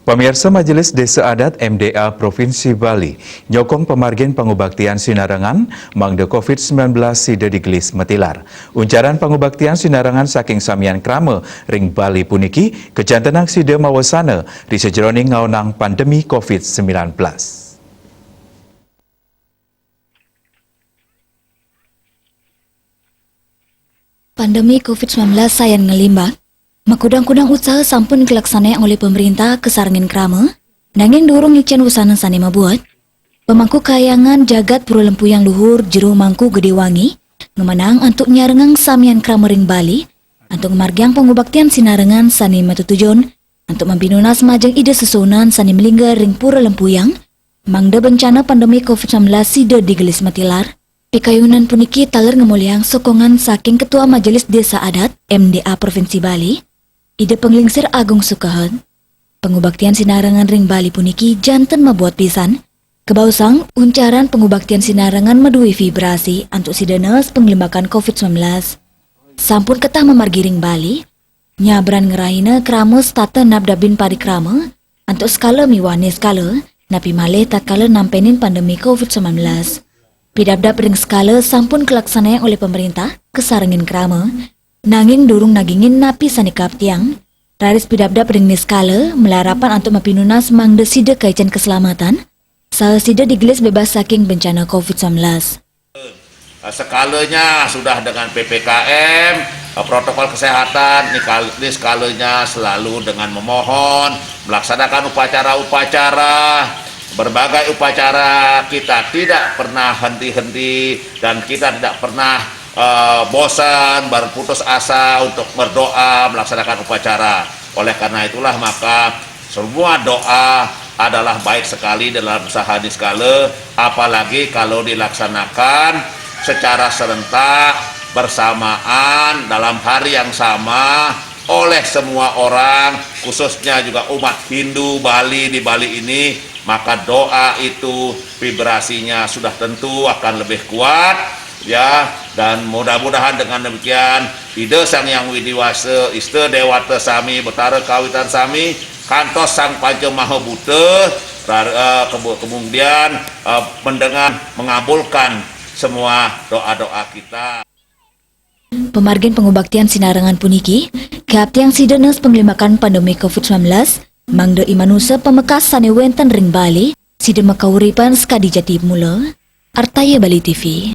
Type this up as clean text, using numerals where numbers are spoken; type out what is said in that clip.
Pemirsa Majelis Desa Adat MDA Provinsi Bali nyokong pemargin pengubaktian sinarangan mangde COVID-19 sida digelis metilar. Uncaran pengubaktian sinarangan saking samian krame ring Bali puniki kejantenang sida mawasana di sejroning ngaunang pandemi COVID-19. Pandemi COVID-19 sayan ngelimbak, makudang-kudang usaha sampun kelaksanaan oleh pemerintah kesarangin krama, nanging durung nyucian usana sani mabuat, pemangku kayangan jagat pura lempu yang luhur jero mangku gede wangi, ngemenang untuk nyarengang samian krama ring Bali, untuk margiang pengubaktian sinarengan sani matutujon, untuk membinuna semajang ide sesunan sani melinggar ring pura lempuyang, mangda bencana pandemi COVID-19 sida digelis matilar, pikayunan puniki taler ngemuliang sokongan saking Ketua Majelis Desa Adat MDA Provinsi Bali, ide penglingsir Agung Sukahan, pengubaktian sinarangan ring Bali puniki janten mabuat pisan, kebausang uncaran pengubaktian sinarangan medui vibrasi untuk sidenes penglimbakan COVID-19. Sampun ketah memargi ring Bali, nyabran ngerahina krama stata nabdabin parikrama, untuk skala miwane skala, napi malih tatkala nampenin pandemi COVID-19. Pidabdab ring skala sampun kelaksanaan oleh pemerintah kesarangin krama, nanging durung nagingin napi sanikap tiang, raris pidabdab ring niskala melarapan untuk mapinunas mangde sida kaitan keselamatan, saha sida digelis bebas saking bencana COVID-19. Skalanya sudah dengan PPKM, protokol kesehatan, ini skalanya selalu dengan memohon, melaksanakan upacara-upacara, berbagai upacara, kita tidak pernah henti-henti dan kita tidak pernah bosan, berputus asa untuk berdoa, melaksanakan upacara. Oleh karena itulah maka semua doa adalah baik sekali dalam usaha niskala, apalagi kalau dilaksanakan secara serentak bersamaan dalam hari yang sama oleh semua orang, khususnya juga umat Hindu Bali di Bali ini, maka doa itu vibrasinya sudah tentu akan lebih kuat, ya. Dan mudah-mudahan dengan demikian ide Sang Yang Widiwasa Iste Dewata Sami Betara Kawitan Sami kantos Sang Panca Maha Buta kemudian mendengar mengabulkan semua doa-doa kita. Pemargin pengubaktian sinarangan puniki, kaptiang sidenes penglimakan pandemi COVID-19, mangde imanusa pemekas sane wenten ring Bali, sida makauripan skadi jati mula, Artaya Bali TV.